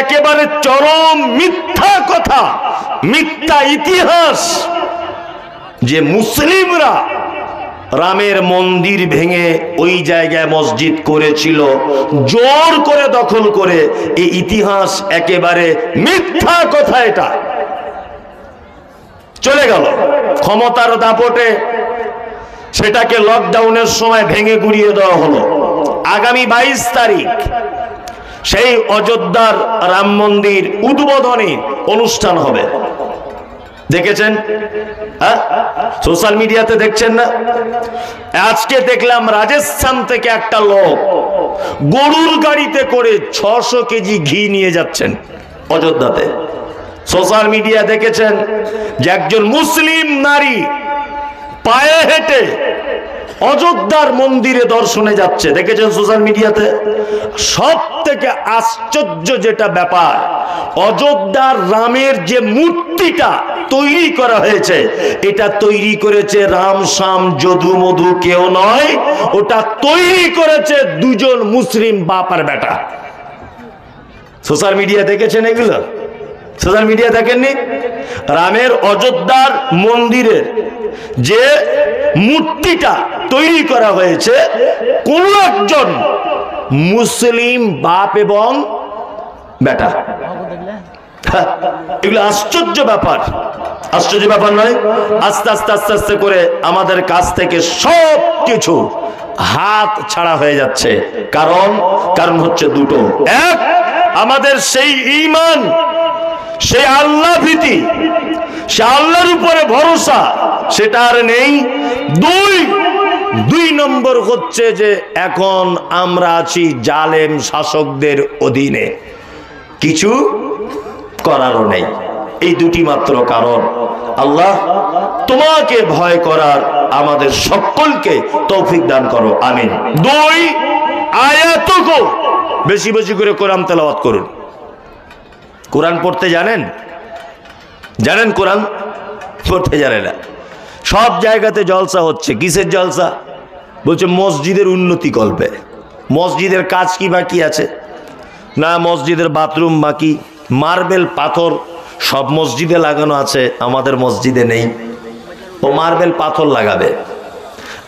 একেবারে চরম মিথ্যা কথা, মিথ্যা ইতিহাস যে মুসলিমরা রামের মন্দির ভেঙে ওই জায়গায় মসজিদ করেছিল জোর করে দখল করে। এই ইতিহাস একেবারে মিথ্যা কথা। এটা চলে গেল ক্ষমতার দাপটে, সেটাকে লকডাউনের সময় ভেঙে গুড়িয়ে দেওয়া হলো। আগামী 22 তারিখ সেই অযোধ্যার রাম মন্দির উদ্বোধনী অনুষ্ঠান হবে। দেখেছেন? হ্যাঁ, সোশ্যাল মিডিয়াতে দেখছেন না? আজকে দেখলাম রাজস্থান থেকে একটা লোক গরুর গাড়িতে করে 600 কেজি ঘি নিয়ে যাচ্ছেন অযোধ্যাতে। সোশ্যাল মিডিয়া দেখেছেন যে একজন মুসলিম নারী পায়ে হেঁটে অযোধ্যার মন্দিরে দর্শনে যাচ্ছে। দেখেছেন সোশ্যাল মিডিয়াতে? সব থেকে আশ্চর্য যেটা ব্যাপার, অযোধ্যার রামের যে মূর্তিটা তৈরি করা হয়েছে, এটা তৈরি করেছে রাম শ্যাম যদু মধু কেউ নয়, ওটা তৈরি করেছে দুজন মুসলিম বাপ আর বেটা। সোশ্যাল মিডিয়া দেখেছেন এগুলো? সোশ্যাল মিডিয়া দেখেননি? রামের অযোধ্যার মন্দিরের যে মূর্তিটা তৈরি করা হয়েছে কোন একজন মুসলিম বাপ এবং বেটা। এগুলো আশ্চর্য ব্যাপার, আশ্চর্য ব্যাপার নয়? আস্তে আস্তে আস্তে আস্তে করে আমাদের কাছ থেকে সব কিছু হাত ছাড়া হয়ে যাচ্ছে। কারণ হচ্ছে দুটো। এক, আমাদের সেই ঈমান, সেই আল্লাহ ভীতি, সে আল্লাহর উপরে ভরসা, সেটা আর নেই। দুই নম্বর হচ্ছে যে এখন আমরা আছি জালেম শাসকদের অধীনে, কিছু করারও নেই। এই দুটি মাত্র কারণ। আল্লাহ তোমাকে ভয় করার আমাদের সকলকে তৌফিক দান করো, আমিন। 2, আয়াতকো বেশি বেশি করে কোরআন তেলাওয়াত করুন। কোরআন পড়তে জানেন? জানেন কোরআন পড়তে জানে না। সব জায়গাতে জলসা হচ্ছে। কিসের জলসা? বলছে মসজিদের উন্নতি কল্পে। মসজিদের কাজ কি বাকি আছে? না, মসজিদের বাথরুম বাকি। মার্বেল পাথর সব মসজিদে লাগানো আছে, আমাদের মসজিদে নেই। ও মার্বেল পাথর লাগাবে।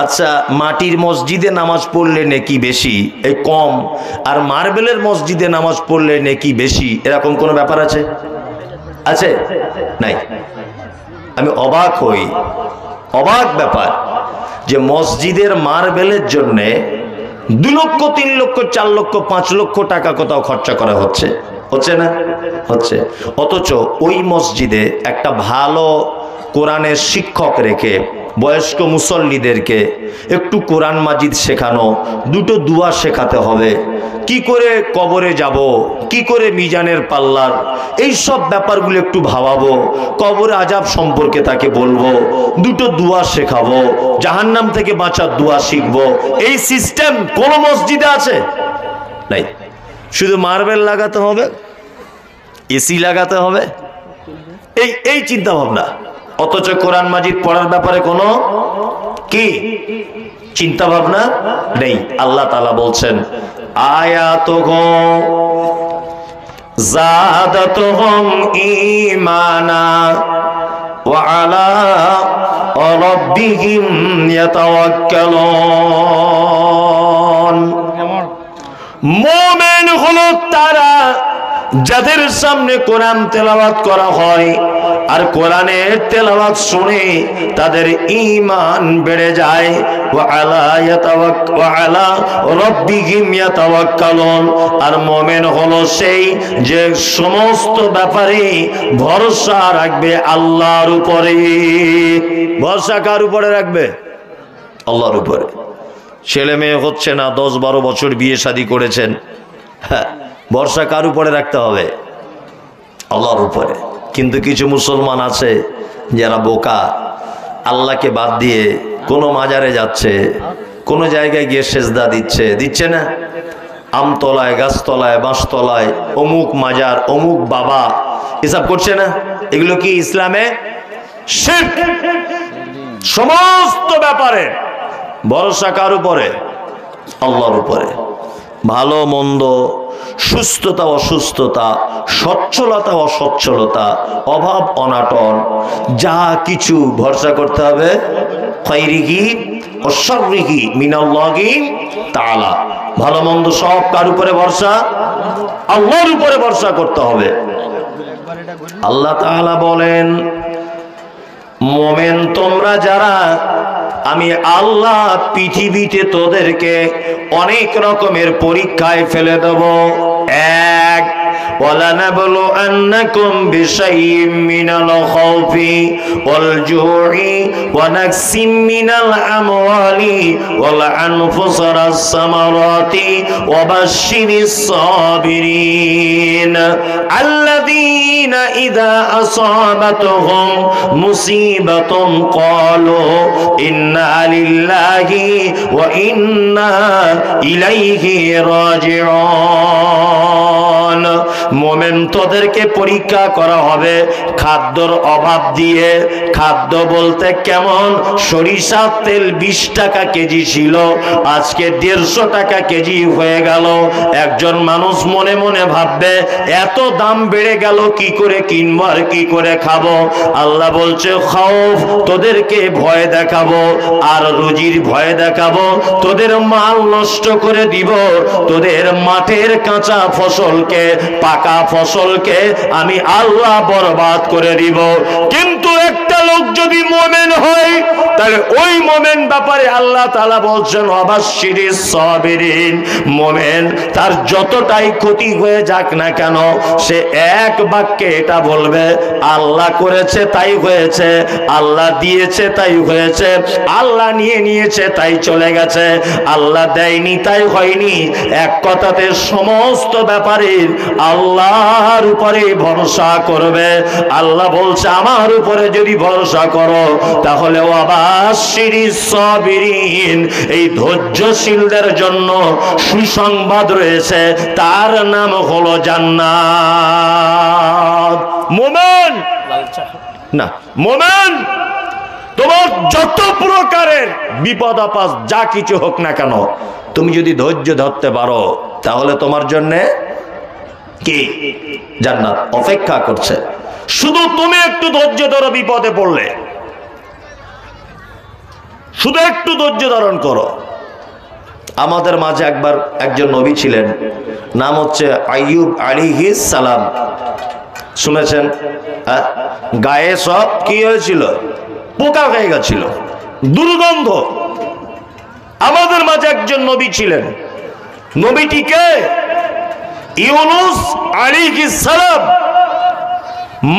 আচ্ছা, মাটির মসজিদে নামাজ পড়লে নেকি বেশি এই কম, আর মার্বেলের মসজিদে নামাজ পড়লে নেকি বেশি, এরকম কোনো ব্যাপার আছে? আছে? নাই। আমি অবাক হই, অবাক ব্যাপার যে মসজিদের মার্বেলের জন্যে 2 লক্ষ 3 লক্ষ 4 লক্ষ 5 লক্ষ টাকা কোথাও খরচা করা হচ্ছে, হচ্ছে না? হচ্ছে। অথচ ওই মসজিদে একটা ভালো কোরআনের শিক্ষক রেখে বয়স্ক মুসল্লিদেরকে একটু কোরআন মাজিদ শেখানো, 2টো দুয়া শেখাতে হবে, কি করে কবরে যাব, কি করে মিজানের পাল্লার এই সব ব্যাপারগুলো একটু ভাবাবো, কবরে আযাব সম্পর্কে তাকে বলবো, 2টো দুয়া শেখাবো, জাহান্নাম থেকে বাঁচার দুয়া শিখবো। এই সিস্টেম কোন মসজিদে আছে? নাই। শুধু মার্বেল লাগাতে হবে, এসি লাগাতে হবে, এই চিন্তা ভাবনা। অথচ কোরআন মাজিদ পড়ার ব্যাপারে কোনো কি চিন্তা ভাবনা নেই। আল্লাহ তাআলা বলছেন আয়াতুহুম যাদাতুহুম ঈমানা ওয়া আলা রাব্বিহিম ইয়াতাওয়াক্কালুন। মুমিন হলো তারা যাদের সামনে কোরআন তেলাওয়াত করা হয় আর কোরআনের তেলাওয়াত শুনে তাদের ঈমান বেড়ে যায়। ওয়া আলা রাব্বিহিম ইয়াতাওয়াক্কালুন। আর মুমিন হলো সেই যে সমস্ত ব্যাপারে ভরসা রাখবে আল্লাহর উপরে। ভরসা কার উপরে রাখবে? আল্লাহর উপরে। ছেলে মেয়ে হচ্ছে না, 10-12 বছর বিয়ে শাদী করেছেন, হ্যাঁ, ভরসা কার উপরে রাখতে হবে? আল্লাহর উপরে। কিন্তু কিছু মুসলমান আছে যারা বোকা, আল্লাহকে বাদ দিয়ে কোনো মাজারে যাচ্ছে, কোনো জায়গায় গিয়ে সেজদা দিচ্ছে না, আমতলায়, গাছতলায়, বাঁশতলায়, অমুক মাজার, অমুক বাবা, এসব করছে না। এগুলো কি ইসলামে শিরক? সমস্ত ব্যাপারে ভরসা কার উপরে? আল্লাহর উপরে। ভালো মন্দ সুস্থতা অসুস্থতা, সচ্ছলতা অসচ্ছলতা, অভাব অনাটন, যা কিছু ভরসা করতে হবে খাইরিহি ওয়া শাররিহি মিনাল্লাহি তাআলা। ভালো মন্দ সব কার উপরে ভরসা? আল্লাহর উপরে ভরসা করতে হবে। আল্লাহ তাআলা বলেন, মোমেন তোমরা যারা, আমি আল্লাহ পৃথিবীতে তোদেরকে অনেক রকমের পরীক্ষায় ফেলে দেব। এক, وَلَنَبْلُوَنَّكُمْ بِشَيْءٍ مِّنَ الْخَوْفِ وَالْجُوعِ وَنَقْصٍ مِّنَ الْأَمْوَالِ وَالْأَنفُسِ وَالثَّمَرَاتِ وَبَشِّرِ الصَّابِرِينَ الَّذِينَ إِذَا أَصَابَتْهُمْ مُصِيبَةٌ قَالُوا إِنَّا لِلَّهِ وَإِنَّا إِلَيْهِ راجعون। মোমেন তোদেরকে পরীক্ষা করা হবে খাদ্যর অভাব দিয়ে। খাদ্য বলতে কেমন? সরিষার তেল 20 টাকা কেজি ছিল, আজকে 150 টাকা কেজি হয়ে গেল। একজন মানুষ মনে মনে ভাববে এত দাম বেড়ে গেল, কি করে কিনবো আর কি করে খাবো? আল্লাহ বলছে, খাউফ, তোদেরকে ভয় দেখাবো আর রুজির ভয় দেখাবো। তোদের মাল নষ্ট করে দিব, তোদের মাঠের কাঁচা ফসলকে, পাকা ফসলকে আমি আল্লাহ বরবাদ করে দিব। কিন্তু একটা লোক যদি মোমেন হয়, তাহলে ওই মোমেন ব্যাপারে আল্লাহ তাআলা বলছেন ওয়াবাশশিরিস সাবিরিন। মোমেন তার যতটাই ক্ষতি হয়ে যাক না কেন, সে এক বাক্যে এটা বলবে, আল্লাহ করেছে তাই হয়েছে, আল্লাহ দিয়েছে তাই হয়েছে, আল্লাহ নিয়ে নিয়েছে তাই চলে গেছে, আল্লাহ দেয়নি তাই হয়নি। এক কথাতে সমস্ত ব্যাপারে আল্লাহর উপরে ভরসা করবে। আল্লাহ বলছে, আমার উপরে যদি ভরসা করো তাহলে ওয়াবাশশিরিস সাবিরিন, এই ধৈর্যশীলদের জন্য সুসংবাদ রয়েছে, তার নাম হলো জান্নাত। মোমেন না, মোমেন তোমার যত প্রকারের বিপদ আপদ যা কিছু হোক না কেন, তুমি যদি ধৈর্য ধরতে পারো তাহলে তোমার জন্য কি জান্নাত অপেক্ষা করছে। শুধু তুমি একটু ধৈর্য ধরো, বিপদে পড়লে শুধু একটু ধৈর্য ধারণ করো। আমাদের মাঝে একবার একজন নবী ছিলেন, নাম হচ্ছে আইয়ুব আলাইহিস সালাম। শুনেছেন? গায়ে সব কি হয়েছিল? পোকা হয়ে গেছিল, দুর্গন্ধ। আমাদের মাঝে একজন নবী ছিলেন, নবীটিকে ইউনুস আলাইহিস সালাম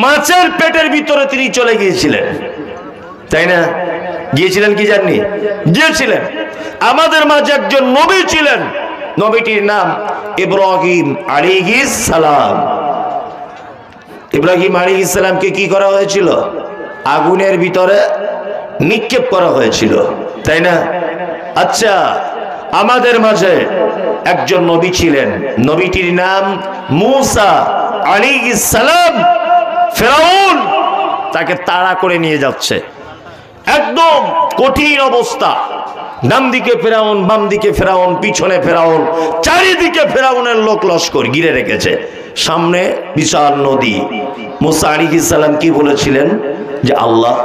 মাছের পেটের ভিতরে তিনি চলে গিয়েছিলেন, তাই না? গিয়েছিলেন কি জাননি? গিয়েছিলেন। আমাদের মাঝে একজন নবী ছিলেন, নবীটির নাম ইব্রাহিম আলাইহিস সালাম। ইব্রাহিম আলাইহিস সালামকে কি করা হয়েছিল? আগুনের ভিতরে নিক্ষেপ করা হয়েছিল, তাই না? আচ্ছা, আমাদের মাঝে একজন নবী ছিলেন, নবীটির নাম মূসা আলাইহিস সালাম। ফেরাউন তাকে তাড়া করে নিয়ে যাচ্ছে, একদম কঠিন অবস্থা। ডান দিকে ফেরাউন, বাম দিকে ফেরাউন, পিছনে ফেরাউন, চারিদিকে ফেরাউনের লোক লস্কর ঘিরে রেখেছে, সামনে বিশাল নদী। মূসা আলাইহিস সালাম কি বলেছিলেন? যে আল্লাহ,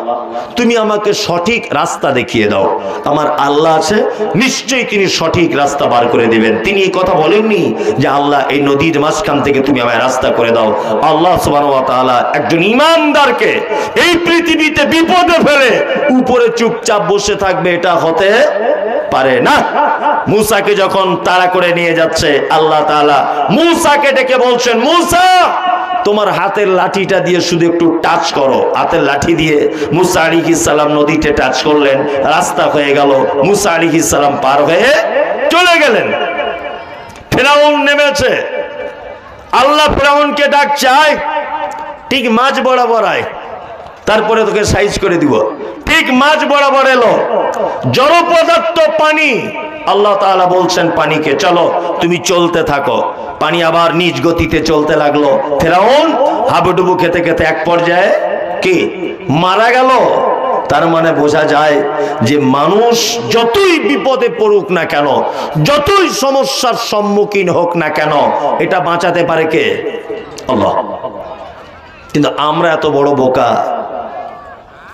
তুমি আমাকে সঠিক রাস্তা দেখিয়ে দাও, আমার আল্লাহ আছে, নিশ্চয়ই তিনি সঠিক রাস্তা বার করে দিবেন। তিনি এই কথা বলেননি যে আল্লাহ এই নদীর মাঝখান থেকে তুমি আমায় রাস্তা করে দাও। আল্লাহ সুবহানাহু ওয়া তাআলা একজন ঈমানদারকে এই পৃথিবীতে বিপদে ফেলে উপরে চুপচাপ বসে থাকবে, এটা হতে পারে না। মূসাকে যখন তাড়া করে নিয়ে যাচ্ছে, আল্লাহ তাআলা মূসাকে ডেকে বলছেন, মূসা, তোমার হাতের লাঠিটা দিয়ে শুধু একটু টাচ করো। হাতের লাঠি দিয়ে মূসা আলাইহিস সালাম নদীতে টাচ করলেন, রাস্তা হয়ে গেল, মূসা আলাইহিস সালাম পার হয়ে চলে গেলেন। ফেরাউন নেমেছে, আল্লাহ ফেরাউনকে ডাকছে, আয় ঠিক মাঝ বরাবর আয়, তারপরে তোকে সাইজ করে দিব। ঠিক মাঝ বরাবর এলো, জড় পদার্থ পানি। আল্লাহ তাআলা বলছেন পানিকে, চলো তুমি চলতে থাকো। পানি আবার নিজ গতিতে চলতে লাগলো। ফেরাউন হাবুডুবু খেতে খেতে এক পর্যায়ে কি মারা গেল। তার মানে বোঝা যায় যে মানুষ যতই বিপদে পড়ুক না কেন, যতই সমস্যার সম্মুখীন হোক না কেন, এটা বাঁচাতে পারে কে? আল্লাহ। কিন্তু আমরা এত বড় বোকা,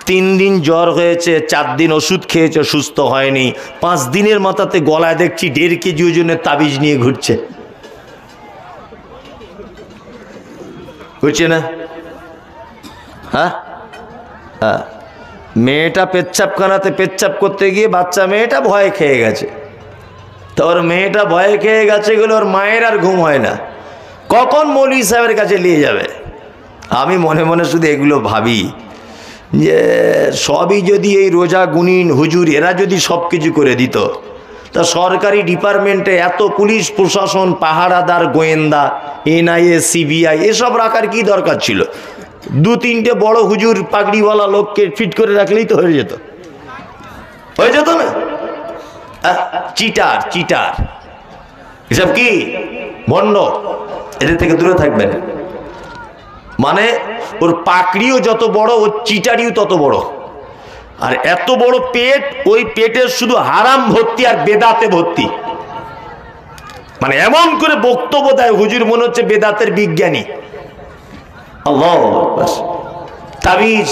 3 দিন জ্বর হয়েছে, 4 দিন ওষুধ খেয়েছে, সুস্থ হয়নি, 5 দিনের মাথাতে গলায় দেখছি 1.5 কেজি ওজনের তাবিজ নিয়ে ঘুরছে। বুঝছে না? হ্যাঁ হ্যাঁ, মেয়েটা পেচ্ছাপখানাতে পেচ্ছাপ করতে গিয়ে বাচ্চা মেয়েটা ভয় খেয়ে গেছে। তোর মেয়েটা ভয় খেয়ে গেছে গেলে ওর মায়ের আর ঘুম হয় না, কখন মৌলভী সাহেবের কাছে নিয়ে যাবে। আমি মনে মনে শুধু এগুলো ভাবি যে সবই যদি এই রোজা গুনিন হুজুর এরা যদি সব কিছু করে দিত, তা সরকারি ডিপার্টমেন্টে এত পুলিশ প্রশাসন, পাহারাদার, গোয়েন্দা, এনআইএ, সিবিআই এসব রাখার কি দরকার ছিল? 2-3টে বড় হুজুর পাগড়িওয়ালা লোককে ফিট করে রাখলেই তো হয়ে যেত, হয়ে যেত না? চিটার চিটার এসব কি ভণ্ড, এদের থেকে দূরে থাকবেন। মানে ওর পাকড়িও যত বড়, ওর চিটারিও তত বড়। আর এত বড় পেট, ওই পেটের শুধু হারাম ভর্তি আর বেদাতে ভর্তি। মানে এমন করে বক্তব্য দেয় হুজুর মনে হচ্ছে বেদাতের বিজ্ঞানী। আল্লাহ, তাবিজ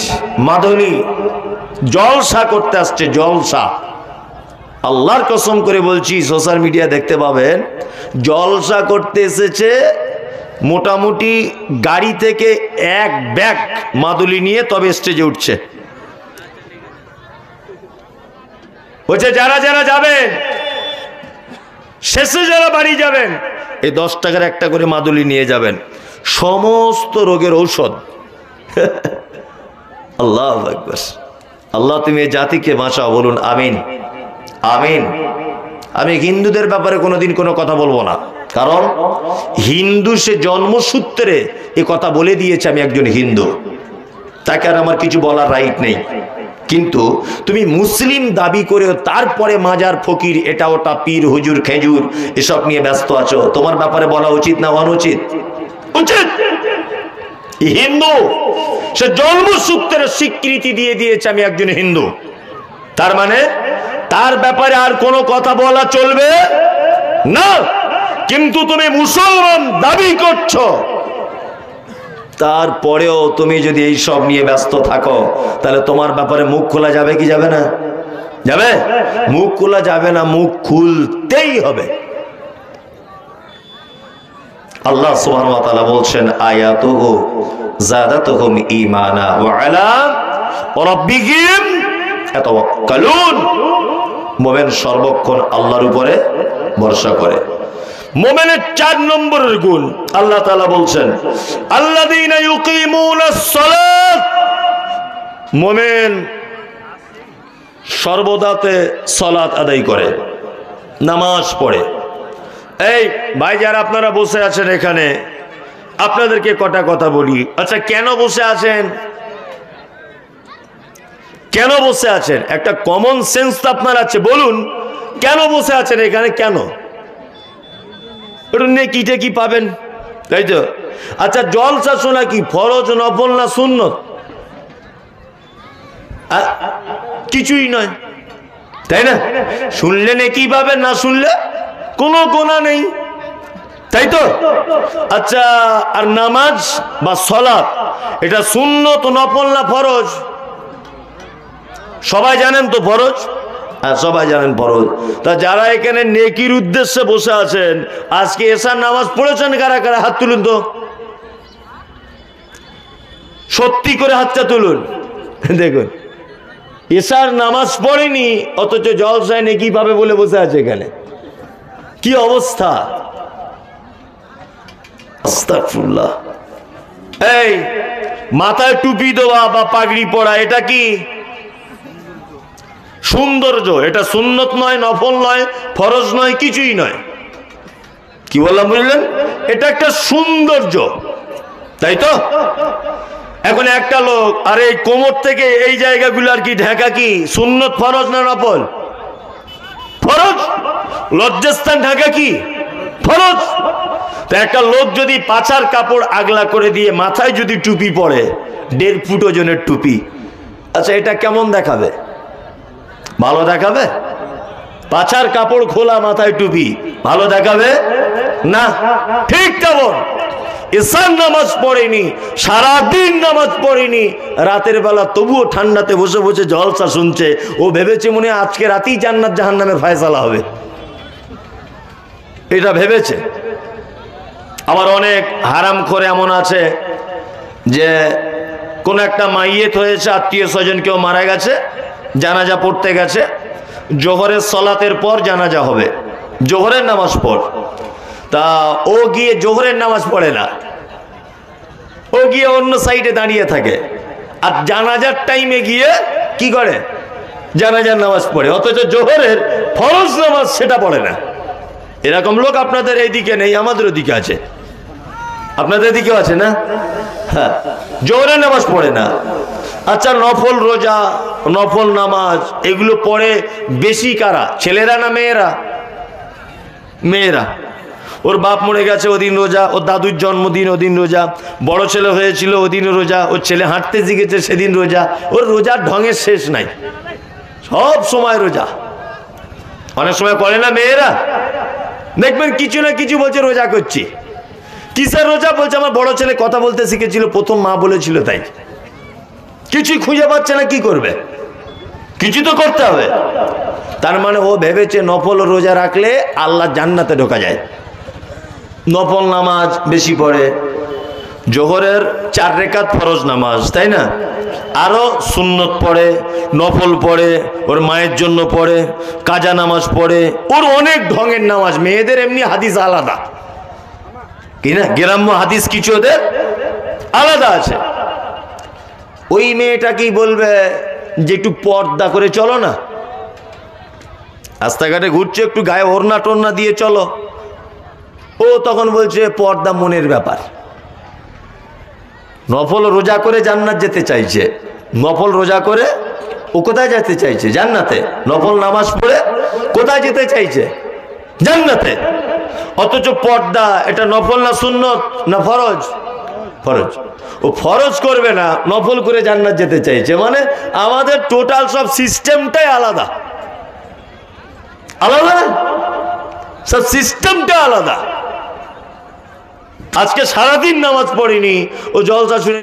মাদনী জলসা করতে আসছে, জলসা। আল্লাহর কসম করে বলছি, সোশ্যাল মিডিয়া দেখতে পাবেন, জলসা করতে এসেছে মোটামুটি গাড়ি থেকে 1 ব্যাগ মাদুলি নিয়ে তবে স্টেজে উঠছে। বলছে যারা যারা যাবেন, শেষে যারা বাড়ি যাবেন, এই 10 টাকার একটা করে মাদুলি নিয়ে যাবেন, সমস্ত রোগের ঔষধ। আল্লাহু আকবার। আল্লাহ তুমি এই জাতিকে বাঁচাও, বলুন আমিন আমিন। আমি হিন্দুদের ব্যাপারে কোনোদিন কোনো কথা বলবো না, কারণ হিন্দু সে জন্মসূত্রে এ কথা বলে দিয়েছে আমি একজন হিন্দু, তাকে আর আমার কিছু বলার রাইট নেই। কিন্তু তুমি মুসলিম দাবি করে তারপরে মাজার ফকির এটা ওটা পীর হুজুর খেজুর এসব নিয়ে ব্যস্ত আছো, তোমার ব্যাপারে বলা উচিত না অনুচিত? উচিত। হিন্দু সে জন্মসূত্রে স্বীকৃতি দিয়ে দিয়েছে আমি একজন হিন্দু, তার মানে তার ব্যাপারে আর কোনো কথা বলা চলবে না। কিন্তু তুমি মুসলমান দাবি করছো, তারপরেও তুমি যদি এই সব নিয়ে ব্যস্ত থাকো, তাহলে তোমার ব্যাপারে মুখ খোলা যাবে কি যাবে না? যাবে? মুখ খোলা যাবে না, মুখ খুলতেই হবে। আল্লাহ সুবহানাহু ওয়া তাআলা বলছেন আয়াতুহু যাদাতুহুম ঈমানা ওয়া আলা রাব্বিহিম ইয়াতাওয়াক্কালুন। মুমিন সর্বক্ষণ আল্লাহর উপরে ভরসা করে। মুমিনের 4 নম্বরের গুণ আল্লাহ তাআলা বলছেন আল্লাযীনা ইউকিমুনাস সালাত। মুমিন সর্বদাতে সালাত আদায় করে, নামাজ পড়ে। এই ভাই যারা আপনারা বসে আছেন এখানে, আপনাদেরকে কটা কথা বলি। আচ্ছা, কেন বসে আছেন? কেন বসে আছেন? একটা কমন সেন্স তো আপনার আছে, বলুন কেন বসে আছেন এখানে? কেন? নেকিটা কি পাবেন, তাই তো? আচ্ছা, জলসা শোনা কি ফরজ নফল না সুন্নত? কিছুই নয়, তাই না? শুনলে নেকি পাবেন, না শুনলে কোনো গোনা নেই, তাই তো? আচ্ছা, আর নামাজ বা সালাত এটা সুন্নত নফল না ফরজ? সবাই জানেন তো ফরজ? হ্যাঁ, সবাই জানেন ফরজ। তা যারা এখানে নেকির উদ্দেশ্যে বসে আছেন, আজকে এশার নামাজ পড়েছেন কারা কারা? হাত তুলুন তো, সত্যি করে হাতটা তুলুন। দেখুন, এশার নামাজ পড়েনি অথচ জলসায় নেকি পাবে বলে বসে আছে এখানে। কি অবস্থা! আস্তাগফিরুল্লাহ। এই মাথায় টুপি দেওয়া বা পাগড়ি পরা এটা কি সৌন্দর্য? এটা সুন্নত নয়, নফল নয়, ফরজ নয়, কিছুই নয়। কি বললাম বুঝলেন? এটা একটা সৌন্দর্য, তাই তো? এখন একটা লোক, আরে কোমর থেকে এই জায়গাগুলো আর কি ঢাকা কি সুন্নত ফরজ না নফল? ফরজ। লজ্জাস্থান ঢাকা কি ফরজ। তো একটা লোক যদি পাছার কাপড় আগলা করে দিয়ে মাথায় যদি টুপি পরে, 1.5 ফুট ওজনের টুপি, আচ্ছা এটা কেমন দেখাবে? ভালো দেখাবে? পাছার কাপড় খোলা, মাথায় টুপি, ভালো দেখাবে না? ঠিক তেমন ঈশার নামাজ পড়েনি, সারাদিন নামাজ পড়েনি, রাতের বেলা তবুও ঠান্ডাতে বসে বসে জলসা শুনছে। ও ভেবেছে মনে হয় আজকে রাতেই জান্নাত জাহান্নামের ফয়সালা হবে, এটা ভেবেছে। আবার অনেক হারাম করে এমন আছে যে কোন একটা মাইয়েত হয়েছে, আত্মীয় স্বজন কেউ মারা গেছে, জানাজা পড়তে গেছে, জোহরের সলাতের পর জানাজা হবে, জোহরের নামাজ পড়, তা ও গিয়ে জোহরের নামাজ পড়ে না, ও গিয়ে অন্য সাইডে দাঁড়িয়ে থাকে, আর জানাজার টাইমে গিয়ে কি করে? জানাজার নামাজ পড়ে, অথচ জোহরের ফরজ নামাজ সেটা পড়ে না। এরকম লোক আপনাদের এইদিকে নেই, আমাদের ওদিকে আছে, আপনাদের দিকেও আছে না? হ্যাঁ, জোহরের নামাজ পড়ে না। আচ্ছা নফল রোজা, নফল নামাজ এগুলো পড়ে বেশি কারা? ছেলেরা না মেয়েরা? মেয়েরা। ওর বাপ মরে গেছে ওদিন রোজা, ওর দাদুর জন্মদিন ওদিন রোজা, বড় ছেলে হয়েছিল ওদিন রোজা, ওর ছেলে হাঁটতে শিখেছে সেদিন রোজা, ওর রোজার ঢঙের শেষ নাই, সব সময় রোজা। অনেক সময় করে না মেয়েরা, দেখবেন কিছু না কিছু বলছে রোজা করছি। কিসের রোজা? বলছে আমার বড় ছেলে কথা বলতে শিখেছিল, প্রথম মা বলেছিল তাই। কিছুই খুঁজে পাচ্ছে না, কি করবে? কিছু তো করতে হবে। তার মানে ও ভেবেছে নফল রোজা রাখলে আল্লাহ জান্নাতে ঢোকা যায়। নফল নামাজ বেশি পড়ে, জোহরের 4 রাকাত ফরজ নামাজ, তাই না? আরো সুন্নত পড়ে, নফল পড়ে, ওর মায়ের জন্য পড়ে, কাজা নামাজ পড়ে, ওর অনেক ঢঙের নামাজ। মেয়েদের এমনি হাদিস আলাদা, কি না? গ্রাম্য হাদিস কিছু ওদের আলাদা আছে। ওই মেয়েটা কি বলবে যে একটু পর্দা করে চলো না, রাস্তাঘাটে ঘুরছে, একটু গায়ে ওড়না টোড়না দিয়ে চলো। ও তখন বলছে পর্দা মনের ব্যাপার। নফল রোজা করে জান্নাত যেতে চাইছে, নফল রোজা করে ও কোথায় যেতে চাইছে? জান্নাতে। নফল নামাজ পড়ে কোথায় যেতে চাইছে? জান্নাতে। অথচ পর্দা এটা নফল না সুন্নত না ফরজ? ফরজ। ও ফরজ করবে না, নফল করে জান্নাত যেতে চাইছে। মানে আমাদের টোটাল সব সিস্টেমটাই আলাদা, আলাদা সব সিস্টেমটা আলাদা। আজকে সারাদিন নামাজ পড়িনি, ও জলসা শুনে